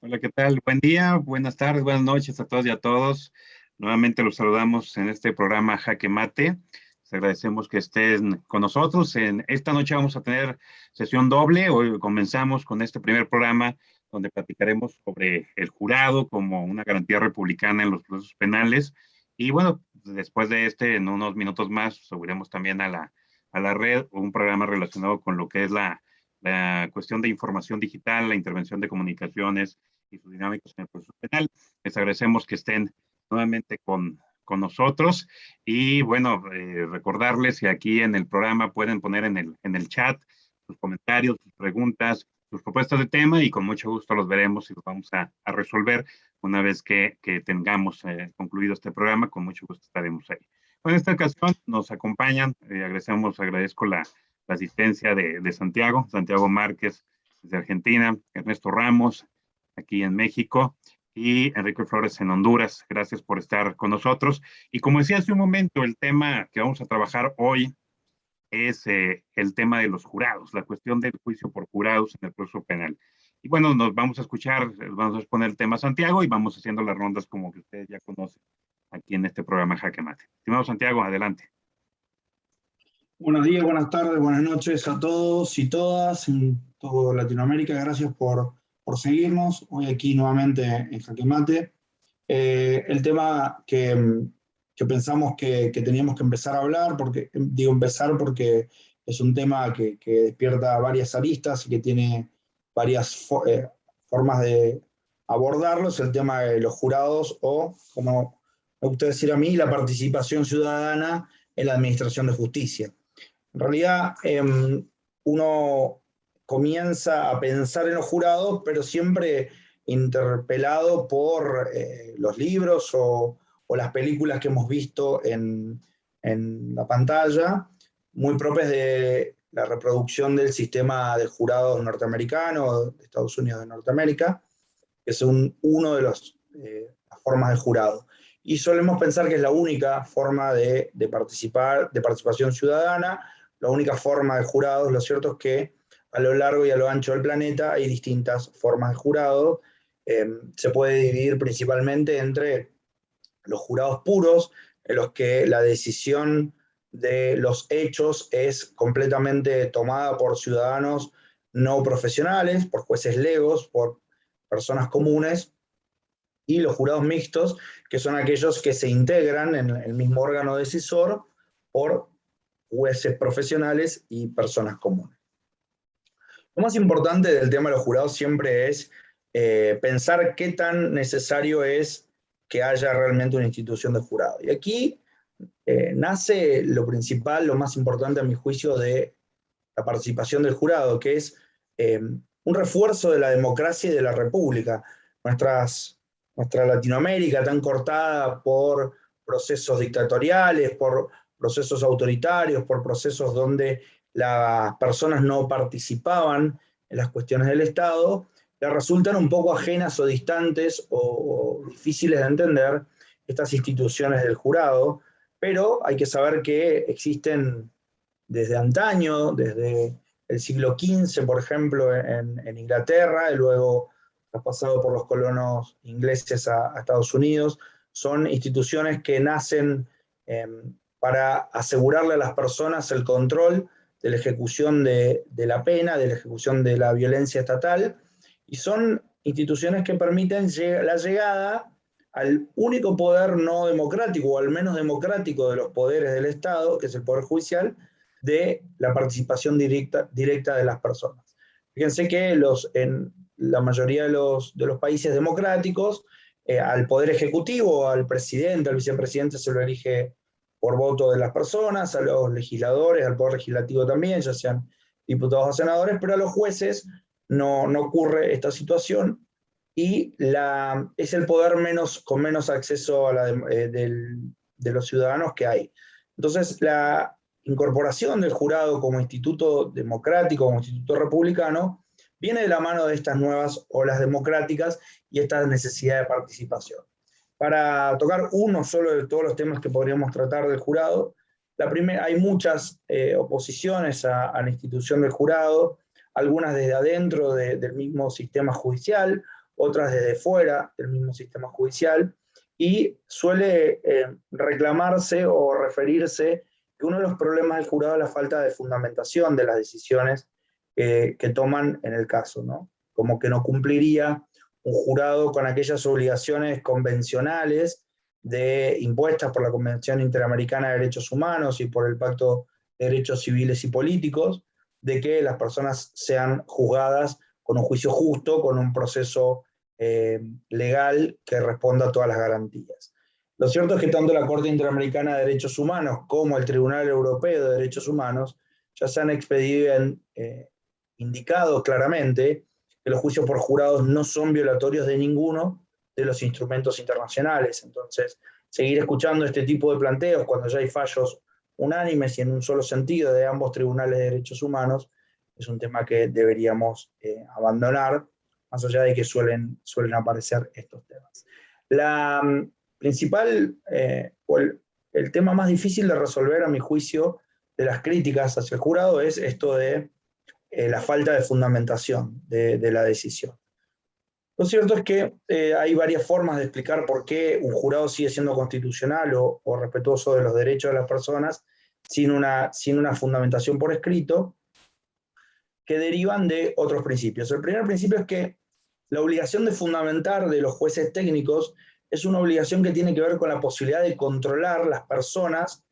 Hola, ¿qué tal? Buen día, buenas tardes, buenas noches a todos y a todos. Nuevamente los saludamos en este programa Jaque Mate. Les agradecemos que estén con nosotros. En esta noche vamos a tener sesión doble. Hoy comenzamos con este primer programa donde platicaremos sobre el jurado como una garantía republicana en los procesos penales. Y bueno, después de este, en unos minutos más, subiremos también a la red un programa relacionado con lo que es la cuestión de información digital, la intervención de comunicaciones y sus dinámicas en el proceso penal. Les agradecemos que estén nuevamente con nosotros y bueno, recordarles que aquí en el programa pueden poner en el chat sus comentarios, sus preguntas, sus propuestas de tema y con mucho gusto los veremos y los vamos a resolver una vez que tengamos concluido este programa. Con mucho gusto estaremos ahí. En esta ocasión nos acompañan, agradezco la asistencia de Santiago Márquez desde Argentina, Ernesto Ramos aquí en México y Enrique Flores en Honduras. Gracias por estar con nosotros. Y como decía hace un momento, el tema que vamos a trabajar hoy es el tema de los jurados, la cuestión del juicio por jurados en el proceso penal. Y bueno, nos vamos a escuchar, vamos a exponer el tema a Santiago y vamos haciendo las rondas como que ustedes ya conocen aquí en este programa Jaque Mate. Estimado Santiago, adelante. Buenos días, buenas tardes, buenas noches a todos y todas en toda Latinoamérica. Gracias por seguirnos hoy aquí nuevamente en Jaque Mate. El tema que pensamos que teníamos que empezar a hablar, empezar porque es un tema que despierta varias aristas y que tiene varias formas de abordarlo, es el tema de los jurados o, como me gusta decir a mí, la participación ciudadana en la administración de justicia. En realidad, uno comienza a pensar en los jurados, pero siempre interpelado por los libros o las películas que hemos visto en la pantalla, muy propias de la reproducción del sistema de jurados norteamericano, de Estados Unidos de Norteamérica, que es uno de las formas de jurado. Y solemos pensar que es la única forma de participación ciudadana, la única forma de jurados. Lo cierto es que a lo largo y a lo ancho del planeta hay distintas formas de jurado. Se puede dividir principalmente entre los jurados puros, en los que la decisión de los hechos es completamente tomada por ciudadanos no profesionales, por jueces legos, por personas comunes, y los jurados mixtos, que son aquellos que se integran en el mismo órgano decisor por jueces profesionales y personas comunes. Lo más importante del tema de los jurados siempre es pensar qué tan necesario es que haya realmente una institución de jurado. Y aquí nace lo principal, lo más importante a mi juicio de la participación del jurado, que es un refuerzo de la democracia y de la república. Nuestra Latinoamérica tan cortada por procesos dictatoriales, por procesos autoritarios, por procesos donde las personas no participaban en las cuestiones del Estado, le resultan un poco ajenas o distantes o difíciles de entender estas instituciones del jurado, pero hay que saber que existen desde antaño, desde el siglo XV, por ejemplo, en Inglaterra, y luego ha pasado por los colonos ingleses a Estados Unidos. Son instituciones que nacen para asegurarle a las personas el control de la ejecución de la pena, de la ejecución de la violencia estatal, y son instituciones que permiten la llegada al único poder no democrático, o al menos democrático de los poderes del Estado, que es el Poder Judicial, de la participación directa de las personas. Fíjense que en la mayoría de los países democráticos, al Poder Ejecutivo, al presidente, al vicepresidente se lo elige por voto de las personas, a los legisladores, al Poder Legislativo también, ya sean diputados o senadores, pero a los jueces no ocurre esta situación y es el poder con menos acceso de los ciudadanos que hay. Entonces, la incorporación del jurado como instituto democrático, como instituto republicano, viene de la mano de estas nuevas olas democráticas y esta necesidad de participación. Para tocar uno solo de todos los temas que podríamos tratar del jurado, hay muchas oposiciones a la institución del jurado, algunas desde adentro del mismo sistema judicial, otras desde fuera del mismo sistema judicial, y suele reclamarse o referirse que uno de los problemas del jurado es la falta de fundamentación de las decisiones que toman en el caso, ¿no? Como que no cumpliría un jurado con aquellas obligaciones convencionales impuestas por la Convención Interamericana de Derechos Humanos y por el Pacto de Derechos Civiles y Políticos, de que las personas sean juzgadas con un juicio justo, con un proceso legal que responda a todas las garantías. Lo cierto es que tanto la Corte Interamericana de Derechos Humanos como el Tribunal Europeo de Derechos Humanos ya se han expedido indicado claramente que los juicios por jurados no son violatorios de ninguno de los instrumentos internacionales. Entonces, seguir escuchando este tipo de planteos cuando ya hay fallos unánimes y en un solo sentido de ambos tribunales de derechos humanos es un tema que deberíamos abandonar, más allá de que suelen aparecer estos temas. La principal, o el tema más difícil de resolver, a mi juicio, de las críticas hacia el jurado es esto de la falta de fundamentación de la decisión. Lo cierto es que hay varias formas de explicar por qué un jurado sigue siendo constitucional o respetuoso de los derechos de las personas sin una fundamentación por escrito, que derivan de otros principios. El primer principio es que la obligación de fundamentar de los jueces técnicos es una obligación que tiene que ver con la posibilidad de controlar las personas,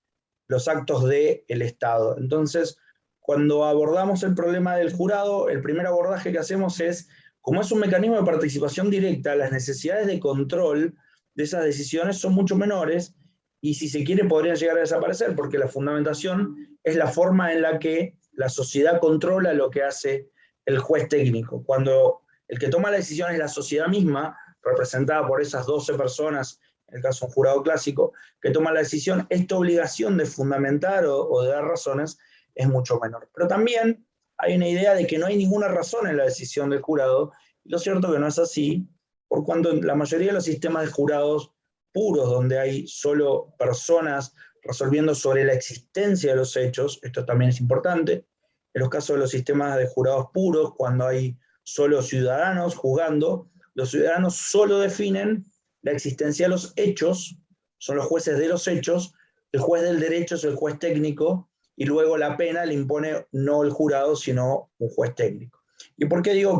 los actos del Estado. Entonces, cuando abordamos el problema del jurado, el primer abordaje que hacemos es, como es un mecanismo de participación directa, las necesidades de control de esas decisiones son mucho menores y, si se quiere, podrían llegar a desaparecer, porque la fundamentación es la forma en la que la sociedad controla lo que hace el juez técnico. Cuando el que toma la decisión es la sociedad misma, representada por esas 12 personas, en el caso de un jurado clásico, que toma la decisión, esta obligación de fundamentar o de dar razones es mucho menor. Pero también hay una idea de que no hay ninguna razón en la decisión del jurado, y lo cierto es que no es así, por cuanto la mayoría de los sistemas de jurados puros, donde hay solo personas resolviendo sobre la existencia de los hechos, esto también es importante, en los casos de los sistemas de jurados puros, cuando hay solo ciudadanos juzgando, los ciudadanos solo definen la existencia de los hechos, son los jueces de los hechos, el juez del derecho es el juez técnico, y luego la pena le impone no el jurado, sino un juez técnico. ¿Y por qué digo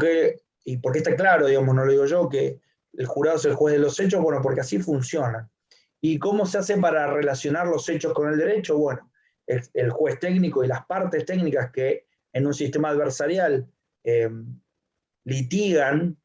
y por qué está claro, digamos, no lo digo yo, que el jurado es el juez de los hechos? Bueno, porque así funciona. ¿Y cómo se hace para relacionar los hechos con el derecho? Bueno, el juez técnico y las partes técnicas que en un sistema adversarial litigan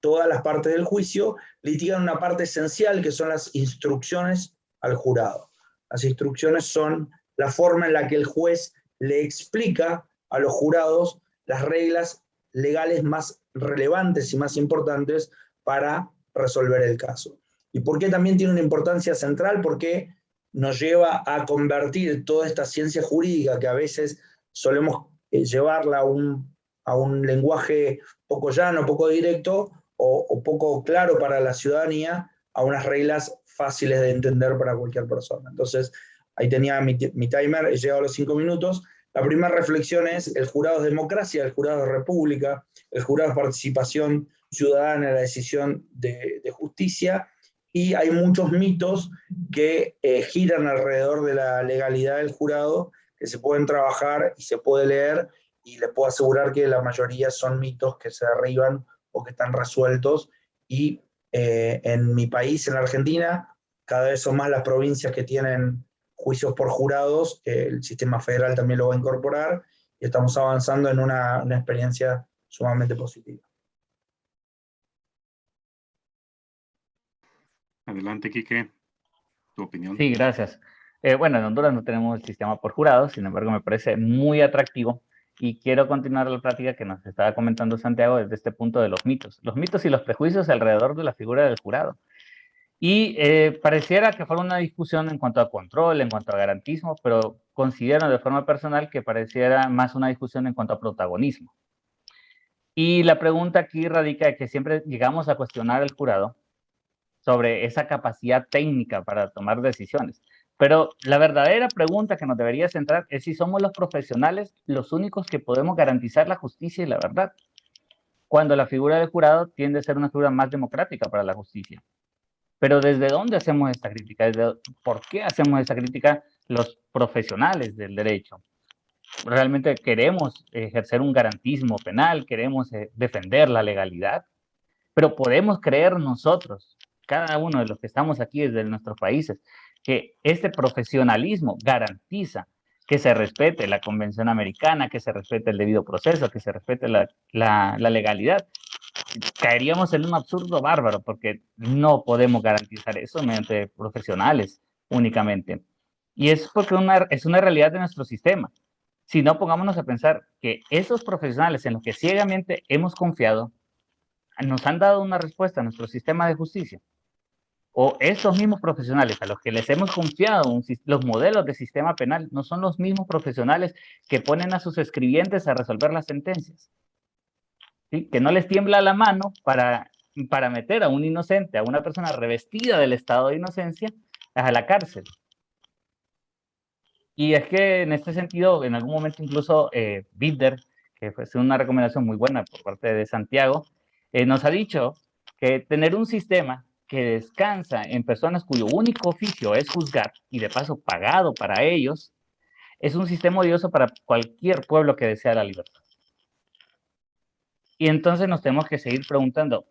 todas las partes del juicio, litigan una parte esencial que son las instrucciones al jurado. Las instrucciones son la forma en la que el juez le explica a los jurados las reglas legales más relevantes y más importantes para resolver el caso. ¿Y por qué también tiene una importancia central? Porque nos lleva a convertir toda esta ciencia jurídica, que a veces solemos llevarla a un lenguaje poco llano, poco directo o poco claro para la ciudadanía, a unas reglas fáciles de entender para cualquier persona. Entonces, ahí tenía mi timer, he llegado a los 5 minutos. La primera reflexión es: el jurado es democracia, el jurado es república, el jurado es participación ciudadana en la decisión de justicia, y hay muchos mitos que giran alrededor de la legalidad del jurado, que se pueden trabajar y se puede leer, y les puedo asegurar que la mayoría son mitos que se derriban o que están resueltos, y en mi país, en Argentina, cada vez son más las provincias que tienen juicios por jurados, el sistema federal también lo va a incorporar, y estamos avanzando en una experiencia sumamente positiva. Adelante, Quique, tu opinión. Sí, gracias. Bueno, en Honduras no tenemos el sistema por jurados, sin embargo me parece muy atractivo y quiero continuar la plática que nos estaba comentando Santiago desde este punto de los mitos y los prejuicios alrededor de la figura del jurado. Y pareciera que fuera una discusión en cuanto a control, en cuanto a garantismo, pero considero de forma personal que pareciera más una discusión en cuanto a protagonismo. Y la pregunta aquí radica en que siempre llegamos a cuestionar al jurado sobre esa capacidad técnica para tomar decisiones. Pero la verdadera pregunta que nos debería centrar es si somos los profesionales los únicos que podemos garantizar la justicia y la verdad. cuando la figura del jurado tiende a ser una figura más democrática para la justicia. Pero ¿desde dónde hacemos esta crítica? ¿Por qué hacemos esta crítica los profesionales del derecho? ¿Realmente queremos ejercer un garantismo penal? ¿Queremos defender la legalidad? Pero podemos creer nosotros, cada uno de los que estamos aquí desde nuestros países, que este profesionalismo garantiza que se respete la Convención Americana, que se respete el debido proceso, que se respete la legalidad. Caeríamos en un absurdo bárbaro, porque no podemos garantizar eso mediante profesionales únicamente. Y es porque es una realidad de nuestro sistema. Si no, pongámonos a pensar que esos profesionales en los que ciegamente hemos confiado nos han dado una respuesta a nuestro sistema de justicia. O esos mismos profesionales a los que les hemos confiado los modelos de sistema penal no son los mismos profesionales que ponen a sus escribientes a resolver las sentencias. ¿Sí? Que no les tiembla la mano para meter a un inocente, a una persona revestida del estado de inocencia, a la cárcel. Y es que en este sentido, en algún momento incluso Binder, que fue una recomendación muy buena por parte de Santiago, nos ha dicho que tener un sistema que descansa en personas cuyo único oficio es juzgar, y de paso pagado para ellos, es un sistema odioso para cualquier pueblo que desea la libertad. Y entonces nos tenemos que seguir preguntando,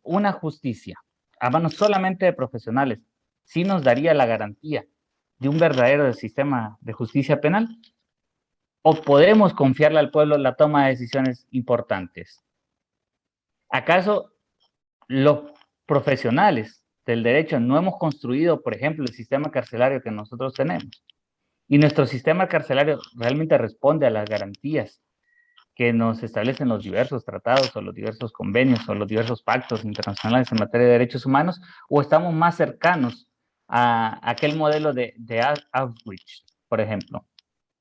una justicia a manos solamente de profesionales, ¿sí nos daría la garantía de un verdadero sistema de justicia penal? ¿O podemos confiarle al pueblo la toma de decisiones importantes? ¿Acaso los profesionales del derecho no hemos construido, por ejemplo, el sistema carcelario que nosotros tenemos? Y nuestro sistema carcelario realmente responde a las garantías que nos establecen los diversos tratados o los diversos convenios o los diversos pactos internacionales en materia de derechos humanos, o estamos más cercanos a aquel modelo de Auschwitz, por ejemplo.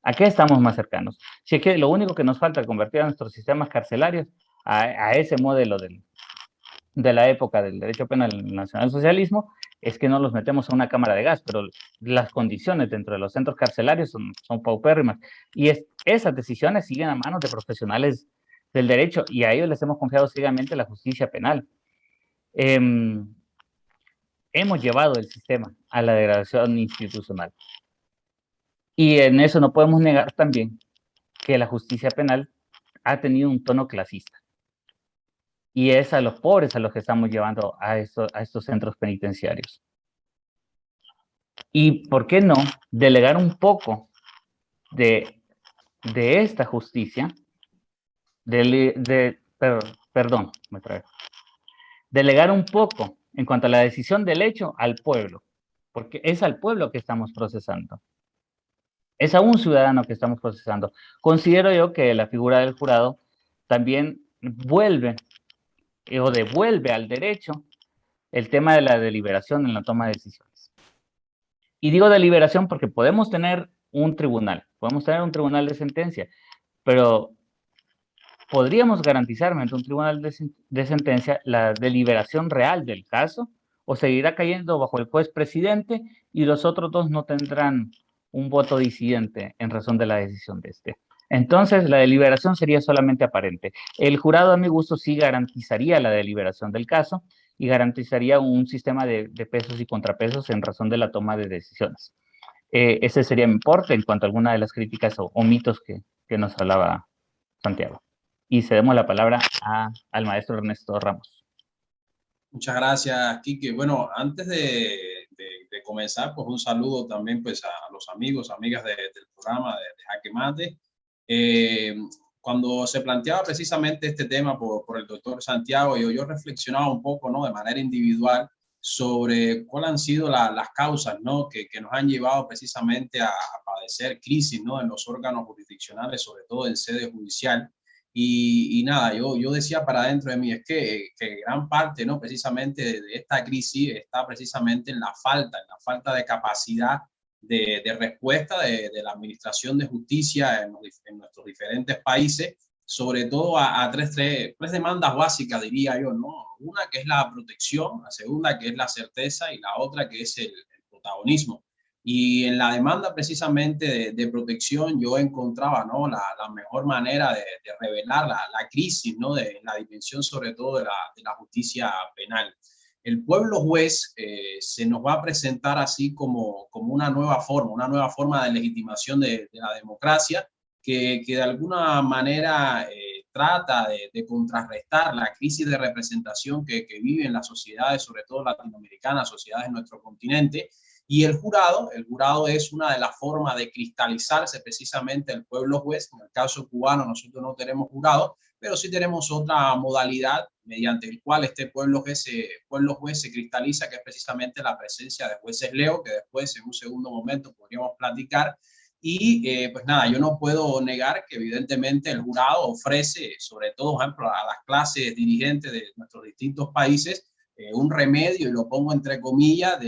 ¿A qué estamos más cercanos? Si es que lo único que nos falta es convertir a nuestros sistemas carcelarios a ese modelo de la época del derecho penal nacionalsocialismo, es que no los metemos a una cámara de gas, pero las condiciones dentro de los centros carcelarios son paupérrimas. Y esas decisiones siguen a manos de profesionales del derecho, y a ellos les hemos confiado ciegamente la justicia penal. Hemos llevado el sistema a la degradación institucional. Y en eso no podemos negar también que la justicia penal ha tenido un tono clasista. Y es a los pobres a los que estamos llevando a estos centros penitenciarios. Y, ¿por qué no delegar un poco de esta justicia, delegar un poco en cuanto a la decisión del hecho al pueblo? Porque es al pueblo que estamos procesando. Es a un ciudadano que estamos procesando. Considero yo que la figura del jurado también vuelve o devuelve al derecho el tema de la deliberación en la toma de decisiones. Y digo deliberación porque podemos tener un tribunal de sentencia, pero ¿podríamos garantizar mediante un tribunal de sentencia la deliberación real del caso? ¿O seguirá cayendo bajo el juez presidente y los otros dos no tendrán un voto disidente en razón de la decisión de este? Entonces, la deliberación sería solamente aparente. El jurado, a mi gusto, sí garantizaría la deliberación del caso y garantizaría un sistema de pesos y contrapesos en razón de la toma de decisiones. Ese sería mi aporte en cuanto a alguna de las críticas o mitos que nos hablaba Santiago. Y cedemos la palabra al maestro Ernesto Ramos. Muchas gracias, Quique. Bueno, antes de comenzar, pues un saludo también pues, a los amigos, amigas del programa de Jaque Mate. Cuando se planteaba precisamente este tema por el doctor Santiago, yo reflexionaba un poco, ¿no? De manera individual sobre cuáles han sido las causas, ¿no? que nos han llevado precisamente a padecer crisis, ¿no? En los órganos jurisdiccionales, sobre todo en sede judicial. Y nada, yo decía para dentro de mí, es que gran parte, ¿no? Precisamente de esta crisis está precisamente en la falta de capacidad de respuesta de la administración de justicia en nuestros diferentes países, sobre todo a tres demandas básicas, diría yo, ¿no? Una que es la protección, la segunda que es la certeza y la otra que es el protagonismo. Y en la demanda precisamente de protección yo encontraba, ¿no?, la mejor manera de revelar la crisis, ¿no?, de la dimensión sobre todo de la justicia penal. El pueblo juez se nos va a presentar así como una nueva forma de legitimación de la democracia que de alguna manera trata de contrarrestar la crisis de representación que viven las sociedades, sobre todo latinoamericanas, sociedades de nuestro continente. Y el jurado es una de las formas de cristalizarse precisamente el pueblo juez. En el caso cubano nosotros no tenemos jurado, pero sí tenemos otra modalidad mediante el cual este pueblo juez se cristaliza, que es precisamente la presencia de jueces leo, que después en un segundo momento podríamos platicar. Y pues nada, yo no puedo negar que evidentemente el jurado ofrece, sobre todo, por ejemplo, a las clases dirigentes de nuestros distintos países, un remedio, y lo pongo entre comillas,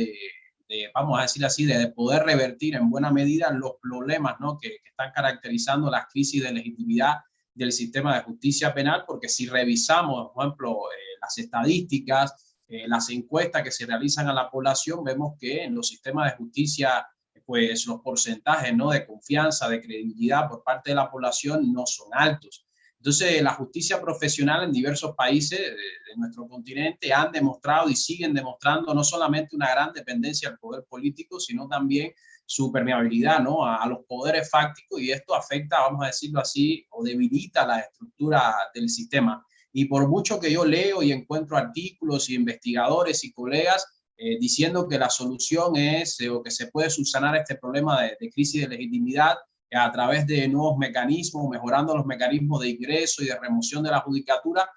vamos a decir así, de poder revertir en buena medida los problemas, ¿no?, que están caracterizando las crisis de legitimidad del sistema de justicia penal, porque si revisamos, por ejemplo, las estadísticas, las encuestas que se realizan a la población, vemos que en los sistemas de justicia, pues los porcentajes, ¿no?, de confianza, de credibilidad por parte de la población no son altos. Entonces, la justicia profesional en diversos países de nuestro continente han demostrado y siguen demostrando no solamente una gran dependencia del poder político, sino también su permeabilidad, ¿no?, a los poderes fácticos, y esto afecta, vamos a decirlo así, o debilita la estructura del sistema. Y por mucho que yo leo y encuentro artículos y investigadores y colegas diciendo que la solución es o que se puede subsanar este problema de crisis de legitimidad a través de nuevos mecanismos, mejorando los mecanismos de ingreso y de remoción de la judicatura,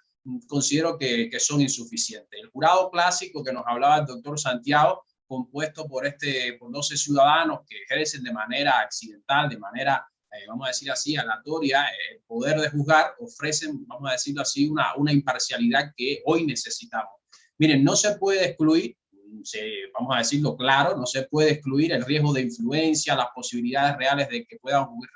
considero que son insuficientes. El jurado clásico que nos hablaba el doctor Santiago, compuesto por 12 ciudadanos que ejercen de manera accidental, de manera, vamos a decir así, aleatoria, el poder de juzgar, ofrecen, vamos a decirlo así, una imparcialidad que hoy necesitamos. Miren, no se puede excluir, vamos a decirlo claro, no se puede excluir el riesgo de influencia, las posibilidades reales de que puedan ocurrir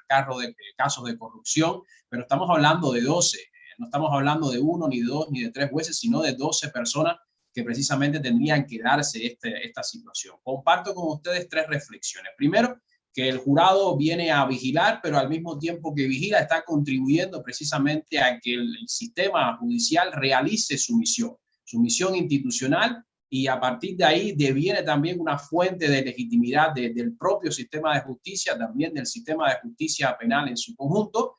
casos de corrupción, pero estamos hablando de 12, no estamos hablando de 1, ni de 2, ni de 3 jueces, sino de 12 personas que precisamente tendrían que darse esta situación. Comparto con ustedes 3 reflexiones. Primero, que el jurado viene a vigilar, pero al mismo tiempo que vigila está contribuyendo precisamente a que el sistema judicial realice su misión institucional, y a partir de ahí deviene también una fuente de legitimidad del propio sistema de justicia, también del sistema de justicia penal en su conjunto.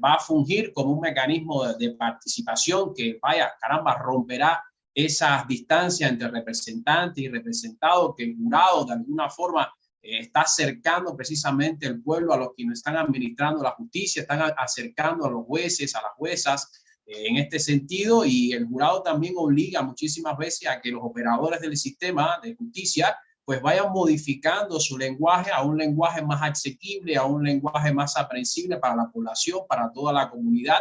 Va a fungir como un mecanismo de participación que, vaya, caramba, romperá esas distancias entre representante y representado, que el jurado de alguna forma está acercando precisamente el pueblo a los que están administrando la justicia, están acercando a los jueces, a las juezas, en este sentido, y el jurado también obliga muchísimas veces a que los operadores del sistema de justicia pues vayan modificando su lenguaje a un lenguaje más asequible, a un lenguaje más aprensible para la población, para toda la comunidad.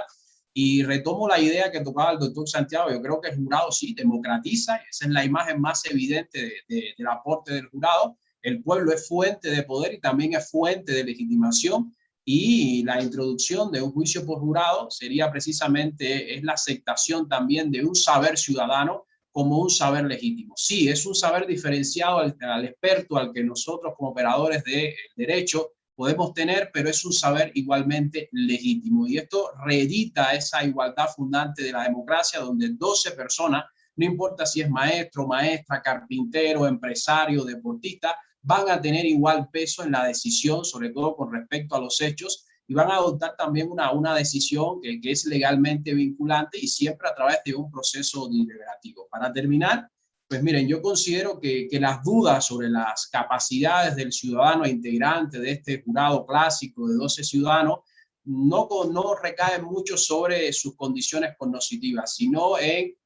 Y retomo la idea que tocaba el doctor Santiago. Yo creo que el jurado sí democratiza, esa es la imagen más evidente del aporte del jurado. El pueblo es fuente de poder y también es fuente de legitimación, y la introducción de un juicio por jurado sería precisamente la aceptación también de un saber ciudadano como un saber legítimo. Sí, es un saber diferenciado al experto, al que nosotros como operadores de derecho podemos tener, pero es un saber igualmente legítimo. Y esto reedita esa igualdad fundante de la democracia, donde 12 personas, no importa si es maestro, maestra, carpintero, empresario, deportista, van a tener igual peso en la decisión, sobre todo con respecto a los hechos, y van a adoptar también una decisión que es legalmente vinculante, y siempre a través de un proceso deliberativo. Para terminar, pues miren, yo considero que las dudas sobre las capacidades del ciudadano integrante de este jurado clásico de 12 ciudadanos no recaen mucho sobre sus condiciones cognitivas, sino en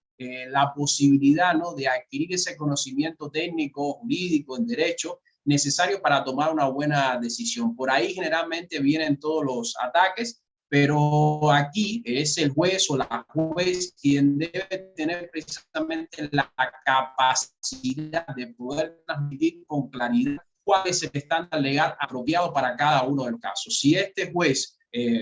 la posibilidad, ¿no?, de adquirir ese conocimiento técnico, jurídico, en derecho, necesario para tomar una buena decisión. Por ahí generalmente vienen todos los ataques, pero aquí es el juez o la juez quien debe tener precisamente la capacidad de poder transmitir con claridad cuál es el estándar legal apropiado para cada uno de los casos. Si este juez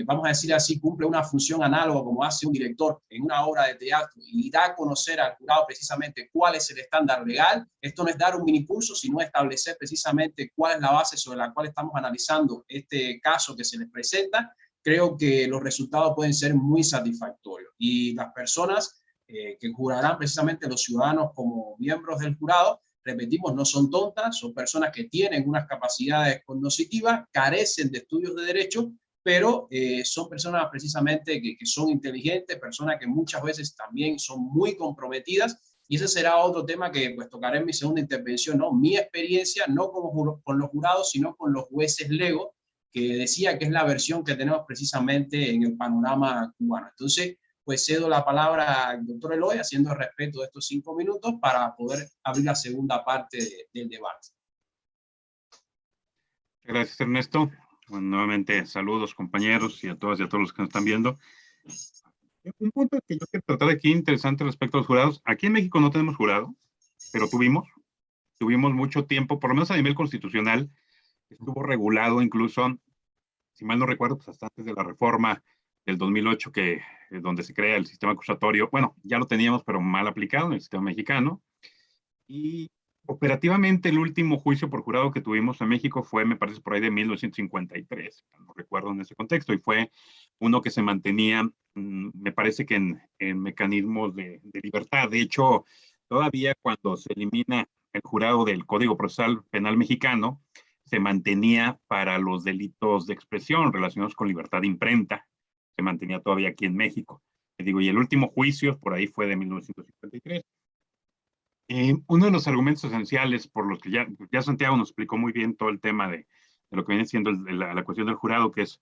vamos a decir así, cumple una función análoga como hace un director en una obra de teatro y da a conocer al jurado precisamente cuál es el estándar legal. Esto no es dar un mini curso, sino establecer precisamente cuál es la base sobre la cual estamos analizando este caso que se les presenta. Creo que los resultados pueden ser muy satisfactorios y las personas que jurarán precisamente los ciudadanos como miembros del jurado, repetimos, no son tontas, son personas que tienen unas capacidades cognitivas, carecen de estudios de derecho, pero son personas precisamente que son inteligentes, personas que muchas veces también son muy comprometidas, y ese será otro tema que pues tocaré en mi segunda intervención, ¿no? Mi experiencia, no con los jurados, sino con los jueces legos, que decía que es la versión que tenemos precisamente en el panorama cubano. Entonces, pues cedo la palabra al doctor Eloy, haciendo respeto de estos 5 minutos para poder abrir la segunda parte del debate. Gracias, Ernesto. Bueno, nuevamente, saludos, compañeros, y a todas y a todos los que nos están viendo. Un punto que yo quiero tratar aquí interesante respecto a los jurados. Aquí en México no tenemos jurado, pero tuvimos mucho tiempo, por lo menos a nivel constitucional, estuvo regulado incluso, si mal no recuerdo, pues hasta antes de la reforma del 2008, donde se crea el sistema acusatorio. Bueno, ya lo teníamos, pero mal aplicado en el sistema mexicano. Y operativamente el último juicio por jurado que tuvimos en México fue, me parece, por ahí de 1953, no recuerdo en ese contexto, y fue uno que se mantenía, me parece que en mecanismos de libertad. De hecho, todavía cuando se elimina el jurado del Código Procesal Penal mexicano, se mantenía para los delitos de expresión relacionados con libertad de imprenta, se mantenía todavía aquí en México. Y el último juicio por ahí fue de 1953. Uno de los argumentos esenciales por los que ya Santiago nos explicó muy bien todo el tema de lo que viene siendo la cuestión del jurado, que es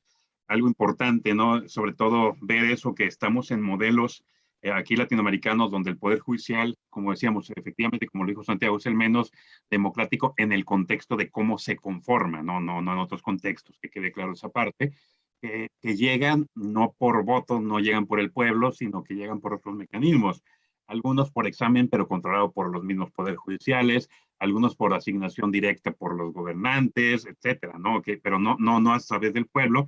algo importante, ¿no? Sobre todo ver eso, que estamos en modelos aquí latinoamericanos donde el Poder Judicial, como decíamos, efectivamente, como lo dijo Santiago, es el menos democrático en el contexto de cómo se conforma, no en otros contextos, que quede claro esa parte, que llegan no por votos, no llegan por el pueblo, sino que llegan por otros mecanismos. Algunos por examen, pero controlado por los mismos poderes judiciales, algunos por asignación directa por los gobernantes, etcétera, ¿no? Pero no a través del pueblo.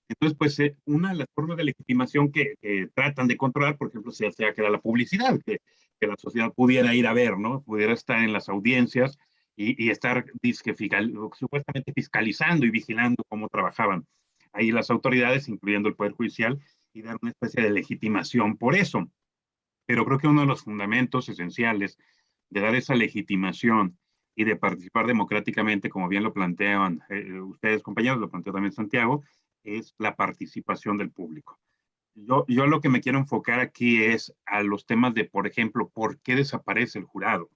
Entonces, pues, una de las formas de legitimación que tratan de controlar, por ejemplo, sea que era la publicidad, que la sociedad pudiera ir a ver, ¿no? Pudiera estar en las audiencias y estar supuestamente fiscalizando y vigilando cómo trabajaban ahí las autoridades, incluyendo el Poder Judicial, y dar una especie de legitimación por eso. Pero creo que uno de los fundamentos esenciales de dar esa legitimación y de participar democráticamente, como bien lo plantean ustedes, compañeros, lo planteó también Santiago, es la participación del público. Yo lo que me quiero enfocar aquí es a los temas de, por ejemplo, ¿por qué desaparece el jurado?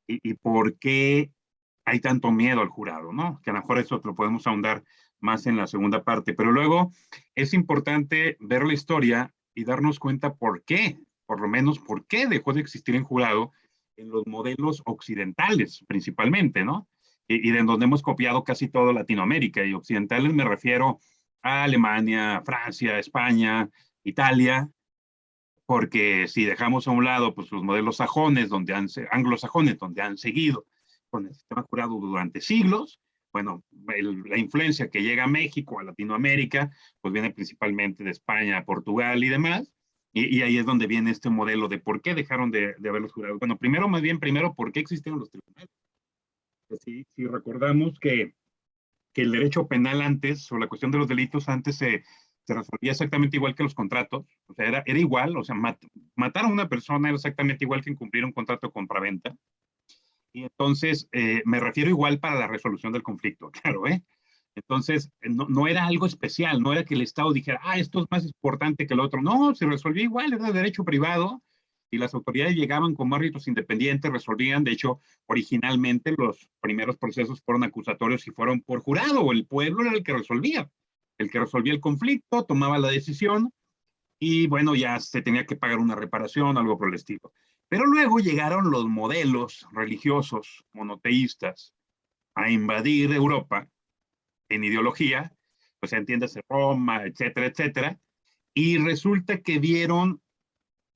Y por qué hay tanto miedo al jurado, ¿no? Que a lo mejor eso lo podemos ahondar más en la segunda parte, pero luego es importante ver la historia y darnos cuenta por qué, por lo menos por qué dejó de existir el jurado en los modelos occidentales principalmente, ¿no? Y de donde hemos copiado casi todo Latinoamérica, y occidentales me refiero a Alemania, Francia, España, Italia, porque si dejamos a un lado pues los modelos sajones, anglosajones, donde han seguido con el sistema jurado durante siglos, bueno, la influencia que llega a México, a Latinoamérica, pues viene principalmente de España, Portugal y demás, y ahí es donde viene este modelo de por qué dejaron de haber los jurados. Bueno, primero, ¿por qué existieron los tribunales? Si recordamos que el derecho penal antes, o la cuestión de los delitos antes se resolvía exactamente igual que los contratos, o sea, era igual, o sea, matar a una persona era exactamente igual que incumplir un contrato de compraventa. Y entonces, me refiero igual para la resolución del conflicto, claro, ¿eh? Entonces, no era algo especial, no era que el Estado dijera, esto es más importante que el otro. No, se resolvía igual, era derecho privado, y las autoridades llegaban como árbitros independientes, resolvían. De hecho, originalmente los primeros procesos fueron acusatorios y fueron por jurado, el pueblo era el que resolvía el conflicto, tomaba la decisión, y bueno, ya se tenía que pagar una reparación, algo por el estilo. Pero luego llegaron los modelos religiosos monoteístas a invadir Europa en ideología, pues entiéndase Roma, etcétera, etcétera, y resulta que dieron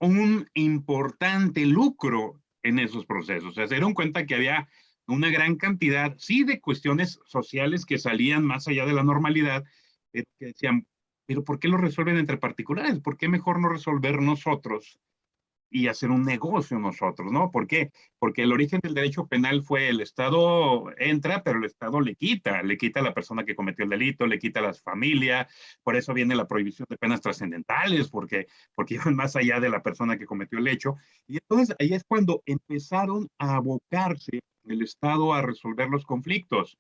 un importante lucro en esos procesos. O sea, se dieron cuenta que había una gran cantidad, sí, de cuestiones sociales que salían más allá de la normalidad, que decían, Pero ¿por qué lo resuelven entre particulares? ¿Por qué mejor no resolver nosotros y hacer un negocio nosotros, ¿no? ¿Por qué? Porque el origen del derecho penal fue el Estado entra, pero el Estado le quita a la persona que cometió el delito, le quita a la familia, por eso viene la prohibición de penas trascendentales, porque iban más allá de la persona que cometió el hecho. Y entonces ahí es cuando empezaron a abocarse el Estado a resolver los conflictos.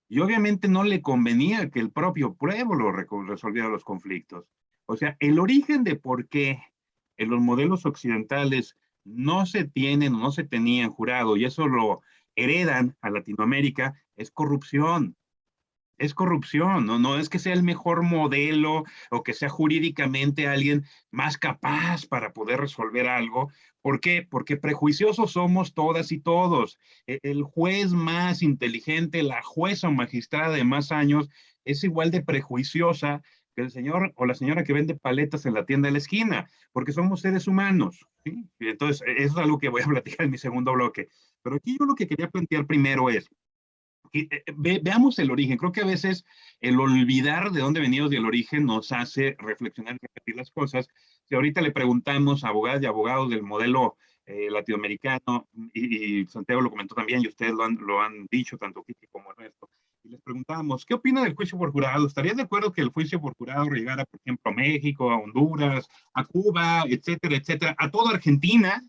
Y obviamente no le convenía que el propio pueblo resolviera los conflictos. O sea, el origen de por qué en los modelos occidentales no se tienen o no se tenían jurado y eso lo heredan a Latinoamérica es corrupción. Es corrupción, no es que sea el mejor modelo o que sea jurídicamente alguien más capaz para poder resolver algo. ¿Por qué? Porque prejuiciosos somos todas y todos. El juez más inteligente, la jueza o magistrada de más años es igual de prejuiciosa que el señor o la señora que vende paletas en la tienda de la esquina, porque somos seres humanos, ¿sí? Y entonces, eso es algo que voy a platicar en mi segundo bloque. Pero aquí yo lo que quería plantear primero es, veamos el origen. Creo que a veces el olvidar de dónde venimos y el origen nos hace reflexionar y repetir las cosas. Si ahorita le preguntamos a abogadas y abogados del modelo latinoamericano, y Santiago lo comentó también, y ustedes lo han dicho, tanto Kiki como Ernesto, y les preguntamos, ¿qué opina del juicio por jurado? ¿Estarías de acuerdo que el juicio por jurado llegara, por ejemplo, a México, a Honduras, a Cuba, etcétera, a toda Argentina?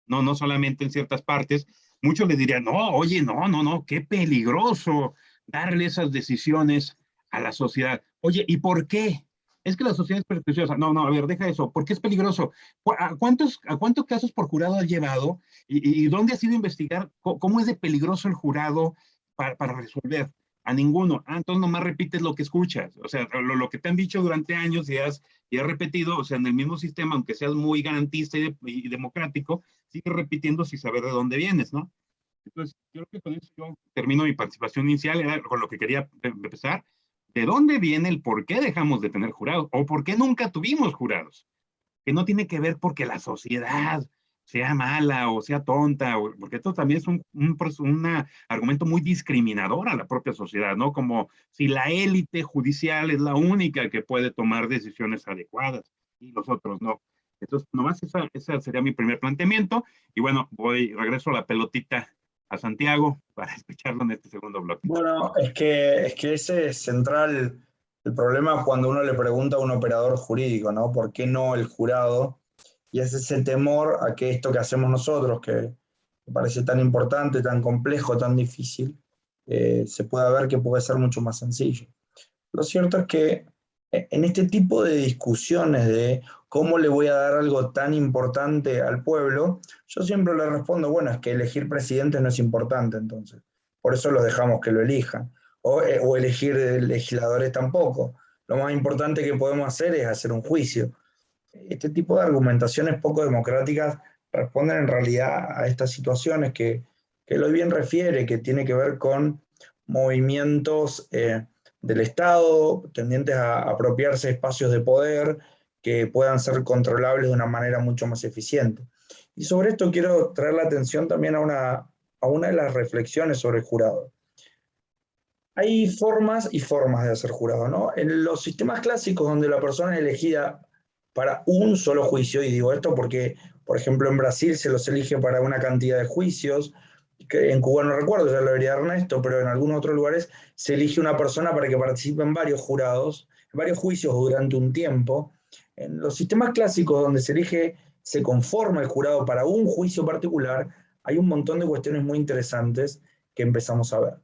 No solamente en ciertas partes. Muchos le dirían, no, oye, no, qué peligroso darle esas decisiones a la sociedad. Oye, ¿y por qué? Es que la sociedad es prejuiciosa. No, a ver, deja eso. ¿Por qué es peligroso? ¿A cuántos casos por jurado has llevado? ¿Y dónde has ido a investigar? ¿Cómo es de peligroso el jurado para resolver? A ninguno. Entonces nomás repites lo que escuchas. O sea, lo que te han dicho durante años y has repetido, o sea, en el mismo sistema, aunque seas muy garantista y democrático, sigue repitiendo sin saber de dónde vienes, ¿no? Entonces, yo creo que con eso yo termino mi participación inicial, era con lo que quería empezar. ¿De dónde viene el por qué dejamos de tener jurados? ¿O por qué nunca tuvimos jurados? Que no tiene que ver porque la sociedad sea mala o sea tonta, porque esto también es un argumento muy discriminador a la propia sociedad, ¿no? Como si la élite judicial es la única que puede tomar decisiones adecuadas y los otros no. Entonces, nomás ese sería mi primer planteamiento. Y bueno, regreso a la pelotita a Santiago para escucharlo en este segundo bloque. Bueno, es que ese es central el problema cuando uno le pregunta a un operador jurídico, ¿no? ¿Por qué no el jurado? Y es ese temor a que esto que hacemos nosotros, que parece tan importante, tan complejo, tan difícil, se pueda ver que puede ser mucho más sencillo. Lo cierto es que en este tipo de discusiones de cómo le voy a dar algo tan importante al pueblo, yo siempre le respondo, bueno, es que elegir presidente no es importante entonces. Por eso los dejamos que lo elijan. O elegir legisladores tampoco. Lo más importante que podemos hacer es hacer un juicio. Este tipo de argumentaciones poco democráticas responden en realidad a estas situaciones que lo bien refiere, que tiene que ver con movimientos del Estado tendientes a apropiarse espacios de poder que puedan ser controlables de una manera mucho más eficiente. Y sobre esto quiero traer la atención también a una de las reflexiones sobre el jurado. Hay formas y formas de hacer jurado, ¿no? En los sistemas clásicos donde la persona es elegida para un solo juicio, y digo esto porque, por ejemplo, en Brasil se los elige para una cantidad de juicios, que en Cuba no recuerdo, ya lo vería Ernesto, pero en algunos otros lugares se elige una persona para que participe en varios jurados, en varios juicios durante un tiempo. En los sistemas clásicos donde se conforma el jurado para un juicio particular, hay un montón de cuestiones muy interesantes que empezamos a ver.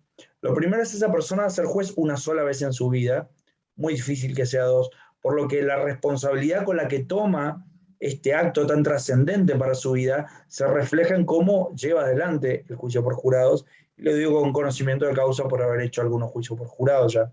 Lo primero es esa persona ser juez una sola vez en su vida, muy difícil que sea dos, por lo que la responsabilidad con la que toma este acto tan trascendente para su vida se refleja en cómo lleva adelante el juicio por jurados, y lo digo con conocimiento de causa por haber hecho algunos juicios por jurados ya.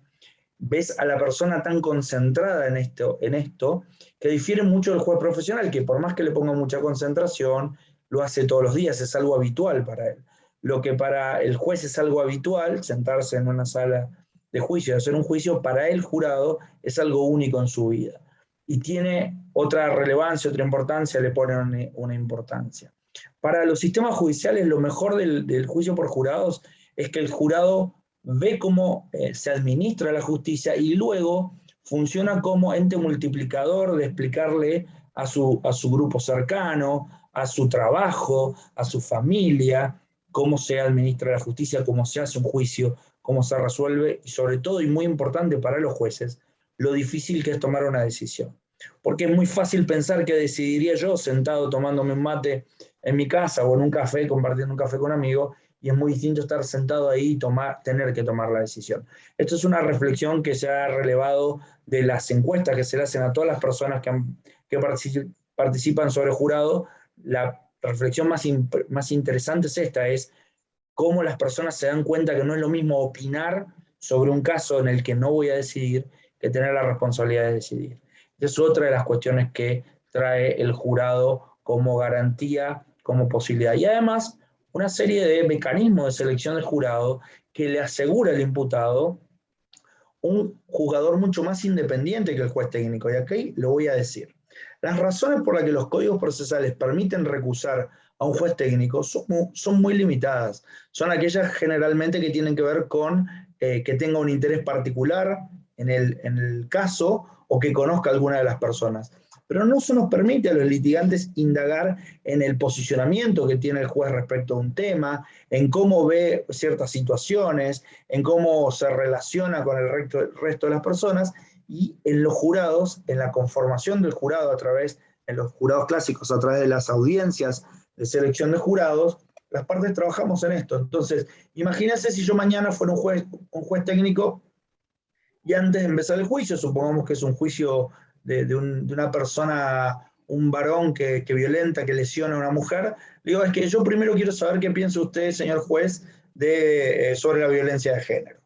Ves a la persona tan concentrada en esto, que difiere mucho del juez profesional, que por más que le ponga mucha concentración, lo hace todos los días, es algo habitual para él. Lo que para el juez es algo habitual, sentarse en una sala de juicio, hacer un juicio, para el jurado es algo único en su vida. Y tiene otra relevancia, otra importancia, le ponen una importancia. Para los sistemas judiciales, lo mejor del juicio por jurados es que el jurado ve cómo se administra la justicia y luego funciona como ente multiplicador de explicarle a su grupo cercano, a su trabajo, a su familia, cómo se administra la justicia, cómo se hace un juicio, cómo se resuelve, y sobre todo, y muy importante para los jueces, lo difícil que es tomar una decisión. Porque es muy fácil pensar que decidiría yo sentado tomándome un mate en mi casa o en un café, compartiendo un café con amigos, y es muy distinto estar sentado ahí y tener que tomar la decisión. Esto es una reflexión que se ha relevado de las encuestas que se le hacen a todas las personas que participan sobre jurado. La reflexión más interesante es esta, es cómo las personas se dan cuenta que no es lo mismo opinar sobre un caso en el que no voy a decidir que tener la responsabilidad de decidir. Esa es otra de las cuestiones que trae el jurado como garantía, como posibilidad. Y además, una serie de mecanismos de selección del jurado que le asegura al imputado un jugador mucho más independiente que el juez técnico. Y aquí lo voy a decir. Las razones por las que los códigos procesales permiten recusar a un juez técnico son muy limitadas. Son aquellas generalmente que tienen que ver con que tenga un interés particular en el caso o que conozca a alguna de las personas. Pero no se nos permite a los litigantes indagar en el posicionamiento que tiene el juez respecto a un tema, en cómo ve ciertas situaciones, en cómo se relaciona con el resto de las personas, y en los jurados, en la conformación del jurado en los jurados clásicos, a través de las audiencias de selección de jurados, las partes trabajamos en esto. Entonces, imagínense si yo mañana fuera un juez técnico y antes de empezar el juicio, supongamos que es un juicio de una persona, un varón que violenta, que lesiona a una mujer, le digo, es que yo primero quiero saber qué piensa usted, señor juez, sobre la violencia de género.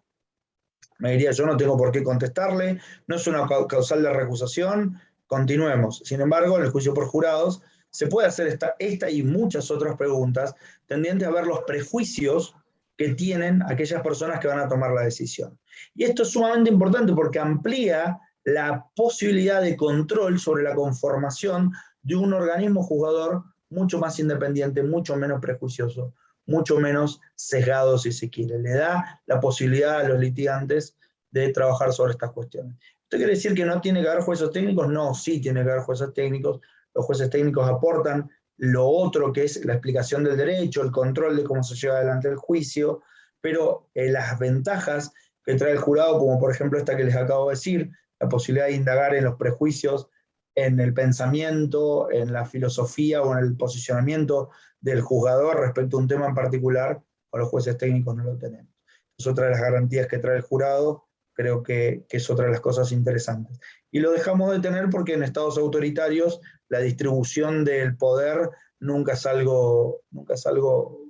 Me diría, yo no tengo por qué contestarle, no es una causal de recusación, continuemos. Sin embargo, en el juicio por jurados se puede hacer esta y muchas otras preguntas tendientes a ver los prejuicios que tienen aquellas personas que van a tomar la decisión. Y esto es sumamente importante porque amplía la posibilidad de control sobre la conformación de un organismo juzgador mucho más independiente, mucho menos prejuicioso, mucho menos sesgado, si se quiere. Le da la posibilidad a los litigantes de trabajar sobre estas cuestiones. ¿Esto quiere decir que no tiene que haber jueces técnicos? No, sí tiene que haber jueces técnicos. Los jueces técnicos aportan lo otro que es la explicación del derecho, el control de cómo se lleva adelante el juicio, pero las ventajas que trae el jurado, como por ejemplo esta que les acabo de decir, la posibilidad de indagar en los prejuicios, en el pensamiento, en la filosofía o en el posicionamiento del juzgador respecto a un tema en particular, con los jueces técnicos no lo tenemos. Es otra de las garantías que trae el jurado, creo que es otra de las cosas interesantes. Y lo dejamos de tener porque en estados autoritarios la distribución del poder nunca es algo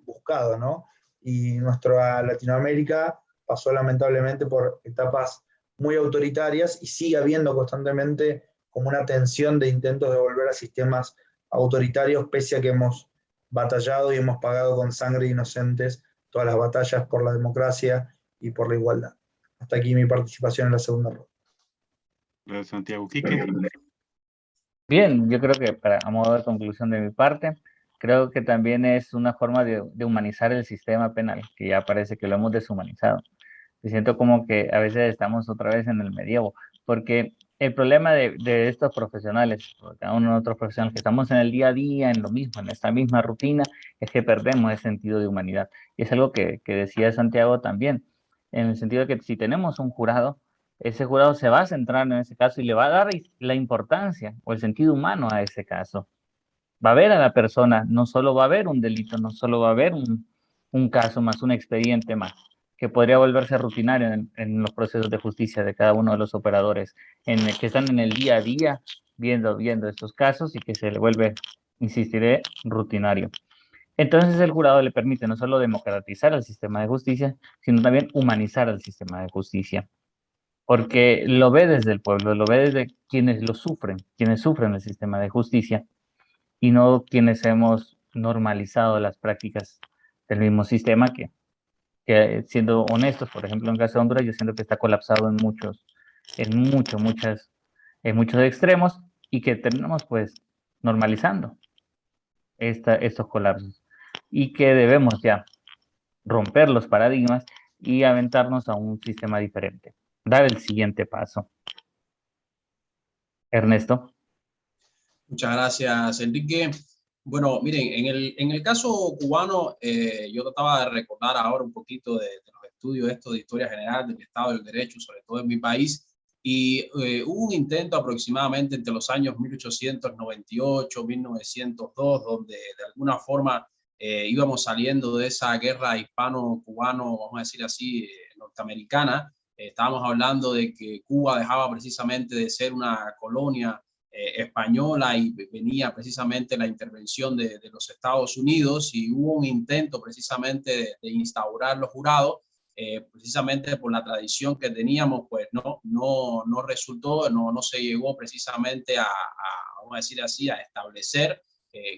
buscado, ¿no? Y nuestra Latinoamérica pasó lamentablemente por etapas muy autoritarias y sigue habiendo constantemente como una tensión de intentos de volver a sistemas autoritarios, pese a que hemos batallado y hemos pagado con sangre inocentes todas las batallas por la democracia y por la igualdad. Hasta aquí mi participación en la segunda ronda. Gracias, Santiago. Quique. Bien, yo creo que a modo de conclusión de mi parte, creo que también es una forma de humanizar el sistema penal, que ya parece que lo hemos deshumanizado. Me siento como que a veces estamos otra vez en el medievo, porque el problema de estos profesionales, cada uno de otros profesionales que estamos en el día a día, en lo mismo, en esta misma rutina, es que perdemos ese sentido de humanidad. Y es algo que decía Santiago también, en el sentido de que si tenemos un jurado, ese jurado se va a centrar en ese caso y le va a dar la importancia o el sentido humano a ese caso. Va a ver a la persona, no solo va a haber un delito, no solo va a haber un caso más, un expediente más, que podría volverse rutinario en los procesos de justicia de cada uno de los operadores que están en el día a día viendo estos casos y que se le vuelve, insistiré, rutinario. Entonces el jurado le permite no solo democratizar el sistema de justicia, sino también humanizar el sistema de justicia, porque lo ve desde el pueblo, lo ve desde quienes sufren el sistema de justicia, y no quienes hemos normalizado las prácticas del mismo sistema que siendo honestos, por ejemplo, en caso de Honduras, yo siento que está colapsado en muchos extremos y que terminamos pues normalizando estos colapsos y que debemos ya romper los paradigmas y aventarnos a un sistema diferente, dar el siguiente paso. Ernesto. Muchas gracias, Enrique. Bueno, miren, en el caso cubano, yo trataba de recordar ahora un poquito de los estudios de historia general del Estado del Derecho, sobre todo en mi país, y hubo un intento aproximadamente entre los años 1898, 1902, donde de alguna forma íbamos saliendo de esa guerra hispano-cubano, vamos a decir así, norteamericana. Estábamos hablando de que Cuba dejaba precisamente de ser una colonia española y venía precisamente la intervención de los Estados Unidos, y hubo un intento precisamente de instaurar los jurados, precisamente por la tradición que teníamos, pues no resultó, no se llegó precisamente vamos a decir así, a establecer.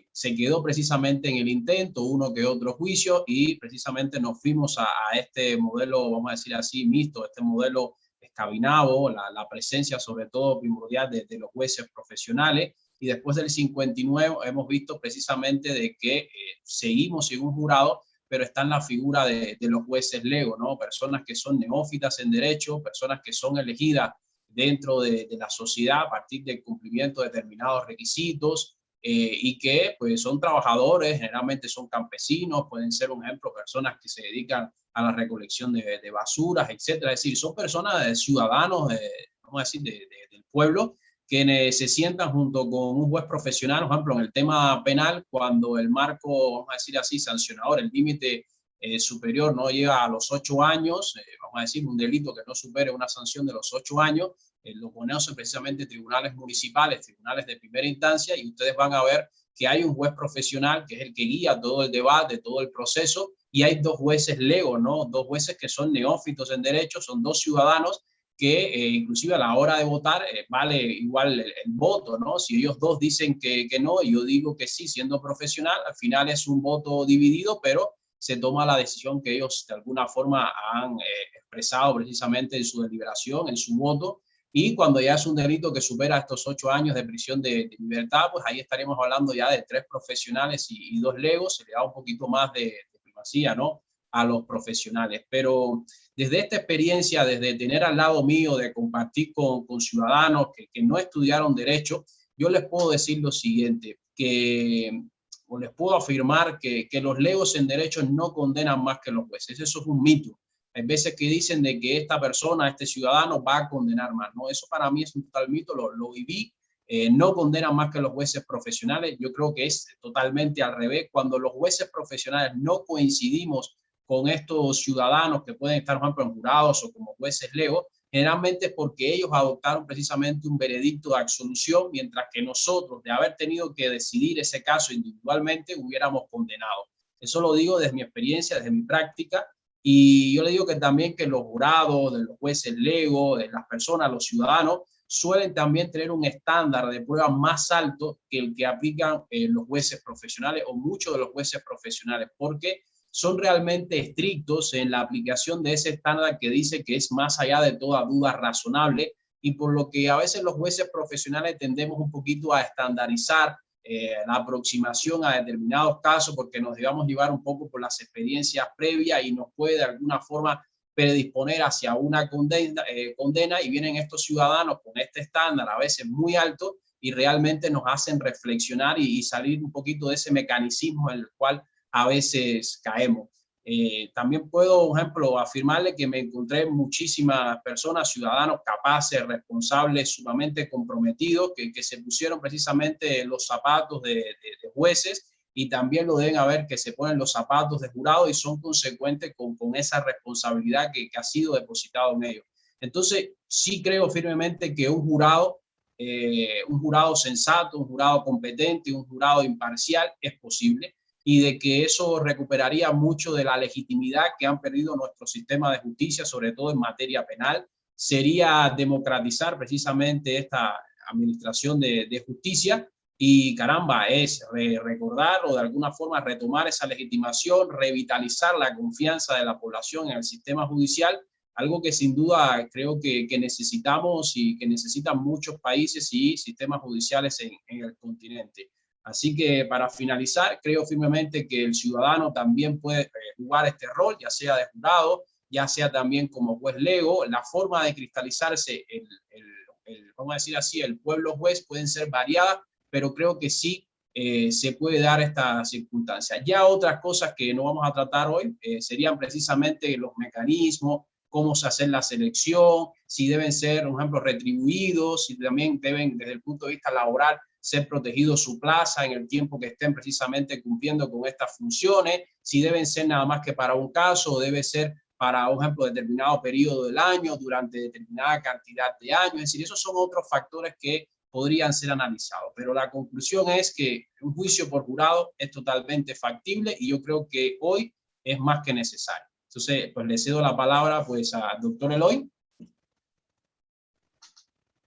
Se quedó precisamente en el intento, uno que otro juicio, y precisamente nos fuimos a este modelo, vamos a decir así, mixto, este modelo escabinado, la presencia sobre todo primordial de los jueces profesionales. Y después del 59 hemos visto precisamente de que seguimos sin un jurado, pero está en la figura de los jueces legos, ¿no? Personas que son neófitas en derecho, personas que son elegidas dentro de la sociedad a partir del cumplimiento de determinados requisitos, y que pues son trabajadores, generalmente son campesinos, pueden ser, un ejemplo, personas que se dedican a la recolección de basuras, etcétera. Es decir, son personas, ciudadanos, vamos a decir, del pueblo, que se sientan junto con un juez profesional, por ejemplo, en el tema penal, cuando el marco, vamos a decir así, sancionador, el límite superior no llega a los 8 años, vamos a decir, un delito que no supere una sanción de los 8 años, lo ponemos precisamente tribunales municipales, tribunales de primera instancia, y ustedes van a ver que hay un juez profesional que es el que guía todo el debate, todo el proceso, y hay dos jueces legos, ¿no? Dos jueces que son neófitos en derecho, son dos ciudadanos que inclusive a la hora de votar vale igual el voto, ¿no? Si ellos dos dicen que no y yo digo que sí, siendo profesional, al final es un voto dividido, pero se toma la decisión que ellos de alguna forma han expresado precisamente en su deliberación, en su voto. Y cuando ya es un delito que supera estos 8 años de prisión de libertad, pues ahí estaremos hablando ya de 3 profesionales y 2 legos. Se le da un poquito más de primacía, ¿no?, a los profesionales. Pero desde esta experiencia, desde tener al lado mío, de compartir con ciudadanos que no estudiaron derecho, yo les puedo decir lo siguiente, o les puedo afirmar que los legos en derecho no condenan más que los jueces. Eso es un mito. Hay veces que dicen de que esta persona, este ciudadano, va a condenar más. No, eso para mí es un total mito, lo viví. No condenan más que los jueces profesionales. Yo creo que es totalmente al revés. Cuando los jueces profesionales no coincidimos con estos ciudadanos que pueden estar, por ejemplo, en jurados o como jueces legos, generalmente es porque ellos adoptaron precisamente un veredicto de absolución, mientras que nosotros, de haber tenido que decidir ese caso individualmente, hubiéramos condenado. Eso lo digo desde mi experiencia, desde mi práctica. Y yo le digo que también que los jurados, de los jueces legos, de las personas, los ciudadanos, suelen también tener un estándar de prueba más alto que el que aplican los jueces profesionales, o muchos de los jueces profesionales, porque son realmente estrictos en la aplicación de ese estándar que dice que es más allá de toda duda razonable, y por lo que a veces los jueces profesionales tendemos un poquito a estandarizar la aproximación a determinados casos, porque nos debamos llevar un poco por las experiencias previas y nos puede de alguna forma predisponer hacia una condena, y vienen estos ciudadanos con este estándar a veces muy alto y realmente nos hacen reflexionar y salir un poquito de ese mecanismo en el cual a veces caemos. También puedo, por ejemplo, afirmarle que me encontré muchísimas personas, ciudadanos capaces, responsables, sumamente comprometidos, que se pusieron precisamente los zapatos de jueces, y también lo deben haber que se ponen los zapatos de jurado y son consecuentes con esa responsabilidad que ha sido depositado en ellos. Entonces, sí creo firmemente que un jurado sensato, un jurado competente, un jurado imparcial es posible, y de que eso recuperaría mucho de la legitimidad que han perdido nuestro sistema de justicia, sobre todo en materia penal. Sería democratizar precisamente esta administración de justicia, y caramba, es recordar o de alguna forma retomar esa legitimación, revitalizar la confianza de la población en el sistema judicial, algo que sin duda creo que necesitamos y que necesitan muchos países y sistemas judiciales en el continente. Así que para finalizar, creo firmemente que el ciudadano también puede jugar este rol, ya sea de jurado, ya sea también como juez lego. La forma de cristalizarse el vamos a decir así, el pueblo juez pueden ser variadas, pero creo que sí se puede dar esta circunstancia. Ya otras cosas que no vamos a tratar hoy serían precisamente los mecanismos, cómo se hace la selección, si deben ser, por ejemplo, retribuidos, si también deben, desde el punto de vista laboral, ser protegidos su plaza en el tiempo que estén precisamente cumpliendo con estas funciones, si deben ser nada más que para un caso o debe ser para, por ejemplo, determinado periodo del año, durante determinada cantidad de años. Es decir, esos son otros factores que podrían ser analizados. Pero la conclusión es que un juicio por jurado es totalmente factible y yo creo que hoy es más que necesario. Entonces, pues le cedo la palabra pues al doctor Eloy.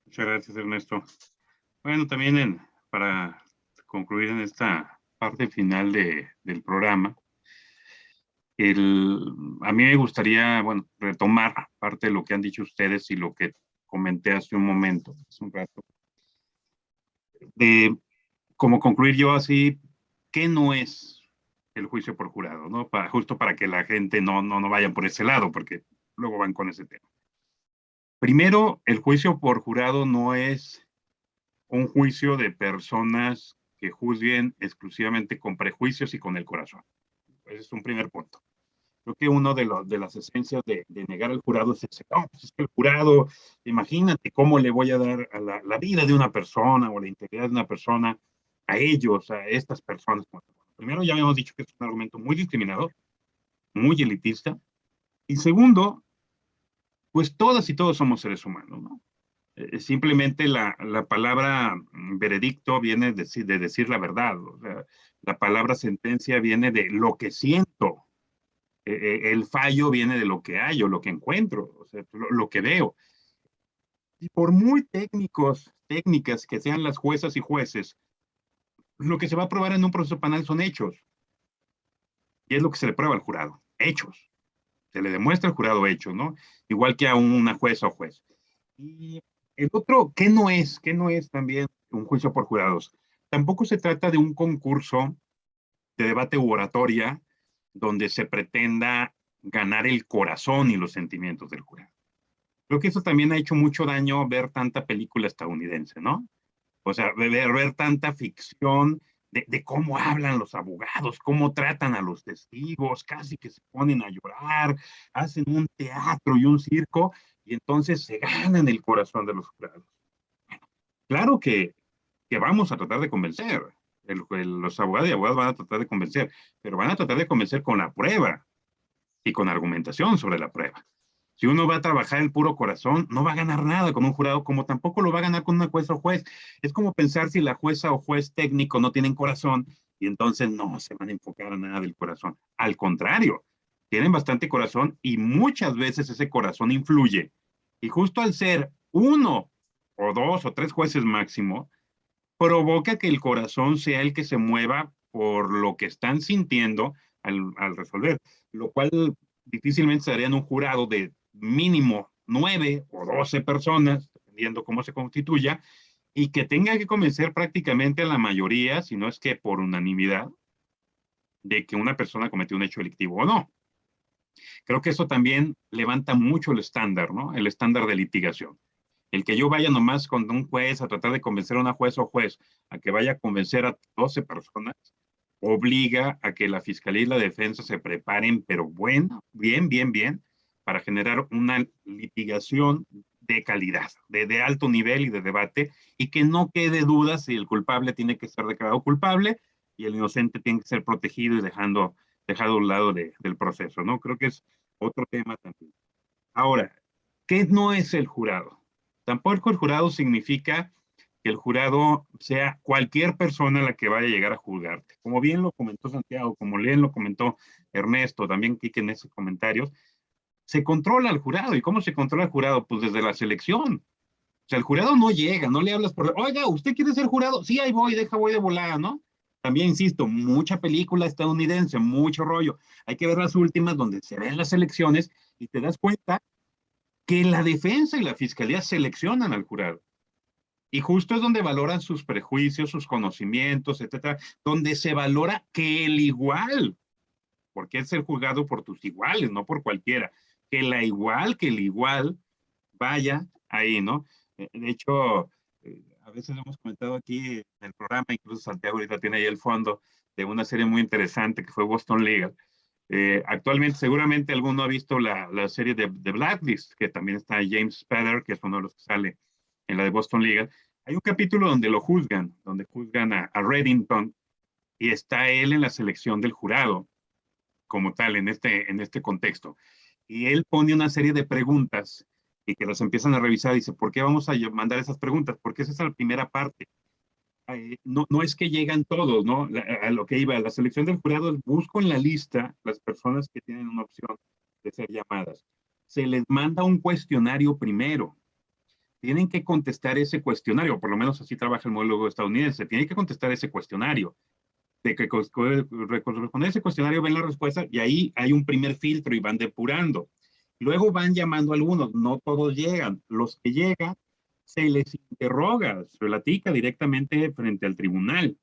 Muchas gracias, Ernesto. Bueno, también para concluir en esta parte final del programa, a mí me gustaría, bueno, retomar parte de lo que han dicho ustedes y lo que comenté hace un momento, hace un rato, de cómo concluir yo así, ¿qué no es el juicio por jurado? ¿No? Justo para que la gente no vaya por ese lado, porque luego van con ese tema. Primero, el juicio por jurado no es un juicio de personas que juzguen exclusivamente con prejuicios y con el corazón. Ese es un primer punto. Creo que uno de las esencias de negar al jurado es ese, no, pues es que el jurado, imagínate cómo le voy a dar a la vida de una persona o la integridad de una persona a ellos, a estas personas. Primero, ya habíamos dicho que es un argumento muy discriminador, muy elitista. Y segundo, pues todas y todos somos seres humanos, ¿no? Simplemente la palabra veredicto viene de decir la verdad. O sea, la palabra sentencia viene de lo que siento. El fallo viene de lo que hay o lo que encuentro, o sea, lo que veo. Y por muy técnicas que sean las juezas y jueces, lo que se va a probar en un proceso penal son hechos. Y es lo que se le prueba al jurado, hechos. Se le demuestra al jurado hechos, ¿no? Igual que a una jueza o juez. Y el otro, ¿qué no es? ¿Qué no es también un juicio por jurados? Tampoco se trata de un concurso de debate u oratoria donde se pretenda ganar el corazón y los sentimientos del jurado. Creo que eso también ha hecho mucho daño ver tanta película estadounidense, ¿no? O sea, ver tanta ficción de cómo hablan los abogados, cómo tratan a los testigos, casi que se ponen a llorar, hacen un teatro y un circo, y entonces se ganan el corazón de los jurados. Claro que vamos a tratar de convencer, los abogados y abogadas van a tratar de convencer, pero van a tratar de convencer con la prueba y con argumentación sobre la prueba. Si uno va a trabajar el puro corazón, no va a ganar nada con un jurado, como tampoco lo va a ganar con una jueza o juez. Es como pensar si la jueza o juez técnico no tienen corazón y entonces no se van a enfocar a nada del corazón. Al contrario, tienen bastante corazón y muchas veces ese corazón influye. Y justo al ser uno o dos o tres jueces máximo, provoca que el corazón sea el que se mueva por lo que están sintiendo al resolver, lo cual difícilmente se daría en un jurado de mínimo 9 o 12 personas, dependiendo cómo se constituya, y que tenga que convencer prácticamente a la mayoría, si no es que por unanimidad, de que una persona cometió un hecho delictivo o no. Creo que eso también levanta mucho el estándar, ¿no? El estándar de litigación. El que yo vaya nomás con un juez a tratar de convencer a una jueza o juez a que vaya a convencer a 12 personas, obliga a que la fiscalía y la defensa se preparen, pero bueno, bien, para generar una litigación de calidad, de alto nivel y de debate, y que no quede duda si el culpable tiene que ser declarado culpable y el inocente tiene que ser protegido y dejado a un lado del proceso, ¿no? Creo que es otro tema también. Ahora, ¿qué no es el jurado? Tampoco el jurado significa que el jurado sea cualquier persona a la que vaya a llegar a juzgarte. Como bien lo comentó Santiago, como bien lo comentó Ernesto, también Kike en esos comentarios, se controla al jurado. ¿Y cómo se controla al jurado? Pues desde la selección. O sea, el jurado no llega, no le hablas por, oiga, ¿usted quiere ser jurado? Sí, ahí voy, voy de volada, ¿no? También insisto, mucha película estadounidense, mucho rollo. Hay que ver las últimas donde se ven las elecciones y te das cuenta que la defensa y la fiscalía seleccionan al jurado. Y justo es donde valoran sus prejuicios, sus conocimientos, etcétera, donde se valora que el igual, porque es ser juzgado por tus iguales, no por cualquiera, que el igual vaya ahí, ¿no? De hecho, a veces hemos comentado aquí en el programa, incluso Santiago ahorita tiene ahí el fondo de una serie muy interesante que fue Boston Legal. Actualmente, seguramente alguno ha visto la serie de Blacklist, que también está James Spader, que es uno de los que sale en la de Boston Legal. Hay un capítulo donde lo juzgan, donde juzgan a Reddington, y está él en la selección del jurado, como tal, en este contexto. Y él pone una serie de preguntas y que las empiezan a revisar. Dice, ¿por qué vamos a mandar esas preguntas? Porque esa es la primera parte. No es que llegan todos, ¿no? A lo que iba, a la selección del jurado, busco en la lista las personas que tienen una opción de ser llamadas. Se les manda un cuestionario primero. Tienen que contestar ese cuestionario, por lo menos así trabaja el modelo estadounidense. Tienen que contestar ese cuestionario. De que con ese cuestionario ven la respuesta y ahí hay un primer filtro y van depurando. Luego van llamando a algunos, no todos llegan. Los que llegan, se les interroga, se platica directamente frente al tribunal.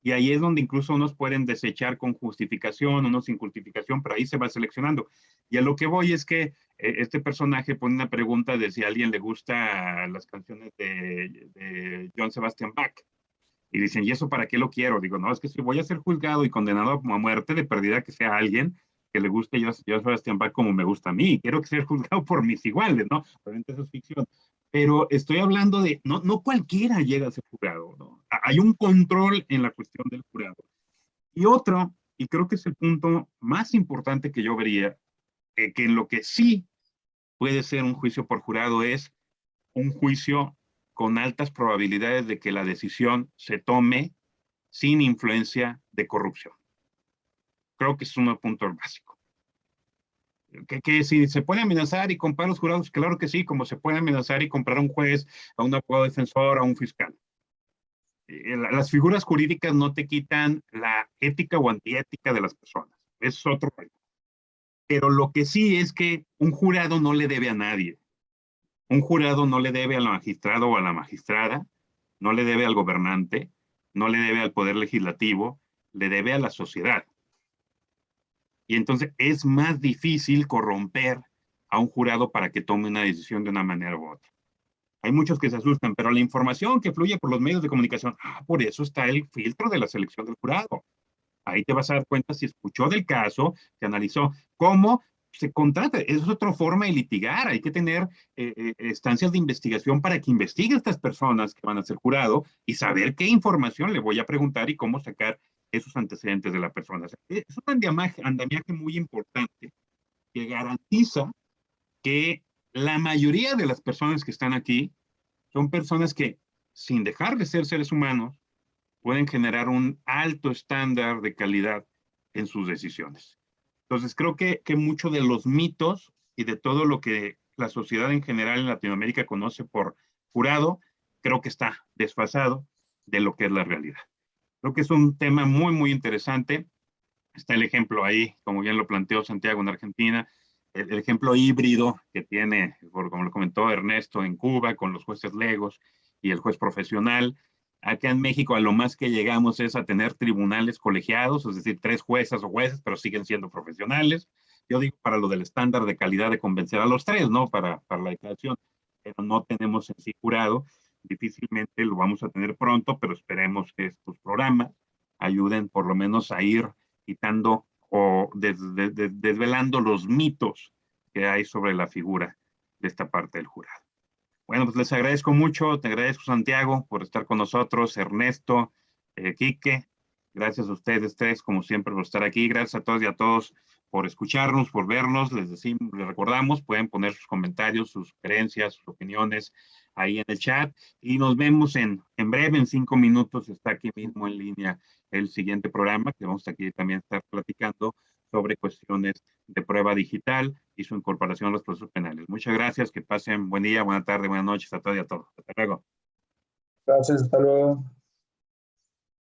Y ahí es donde incluso unos pueden desechar con justificación, unos sin justificación, pero ahí se va seleccionando. Y a lo que voy es que este personaje pone una pregunta de si a alguien le gusta las canciones de John Sebastian Bach. Y dicen, ¿y eso para qué lo quiero? Digo, no, es que si voy a ser juzgado y condenado a muerte, de perdida que sea alguien que le guste yo Sebastián Bach como me gusta a mí. Quiero que sea juzgado por mis iguales, ¿no? Obviamente eso es ficción. Pero estoy hablando de, no cualquiera llega a ser jurado, ¿no? Hay un control en la cuestión del jurado. Y otro, y creo que es el punto más importante que yo vería, que en lo que sí puede ser un juicio por jurado es un juicio con altas probabilidades de que la decisión se tome sin influencia de corrupción. Creo que es un punto básico. Que si se puede amenazar y comprar los jurados, claro que sí, como se puede amenazar y comprar a un juez, a un abogado defensor, a un fiscal. Las figuras jurídicas no te quitan la ética o antiética de las personas. Es otro rollo. Pero lo que sí es que un jurado no le debe a nadie. Un jurado no le debe al magistrado o a la magistrada, no le debe al gobernante, no le debe al poder legislativo, le debe a la sociedad. Y entonces es más difícil corromper a un jurado para que tome una decisión de una manera u otra. Hay muchos que se asustan, pero la información que fluye por los medios de comunicación, por eso está el filtro de la selección del jurado. Ahí te vas a dar cuenta si escuchó del caso, se analizó cómo se contrata. Eso es otra forma de litigar. Hay que tener estancias de investigación para que investigue a estas personas que van a ser jurado y saber qué información le voy a preguntar y cómo sacar esos antecedentes de la persona. Es un andamiaje muy importante que garantiza que la mayoría de las personas que están aquí son personas que, sin dejar de ser seres humanos, pueden generar un alto estándar de calidad en sus decisiones. Entonces, creo que mucho de los mitos y de todo lo que la sociedad en general en Latinoamérica conoce por jurado, creo que está desfasado de lo que es la realidad. Creo que es un tema muy, muy interesante. Está el ejemplo ahí, como bien lo planteó Santiago en Argentina, el ejemplo híbrido que tiene, como lo comentó Ernesto, en Cuba, con los jueces legos y el juez profesional. Acá en México a lo más que llegamos es a tener tribunales colegiados, es decir, 3 juezas o jueces, pero siguen siendo profesionales. Yo digo para lo del estándar de calidad de convencer a los 3, ¿no? Para la declaración, pero no tenemos en sí jurado. Difícilmente lo vamos a tener pronto, pero esperemos que estos programas ayuden por lo menos a ir quitando o desvelando los mitos que hay sobre la figura de esta parte del jurado. Bueno, pues les agradezco mucho, te agradezco Santiago por estar con nosotros, Ernesto, Quique, gracias a ustedes tres, como siempre, por estar aquí, gracias a todos y a todos por escucharnos, por vernos, les recordamos, pueden poner sus comentarios, sus sugerencias, sus opiniones ahí en el chat y nos vemos en breve, en 5 minutos, está aquí mismo en línea el siguiente programa, que vamos aquí también a estar platicando sobre cuestiones de prueba digital y su incorporación a los procesos penales. Muchas gracias, que pasen buen día, buena tarde, buenas noches a todos y a todos. Hasta luego. Gracias, hasta luego.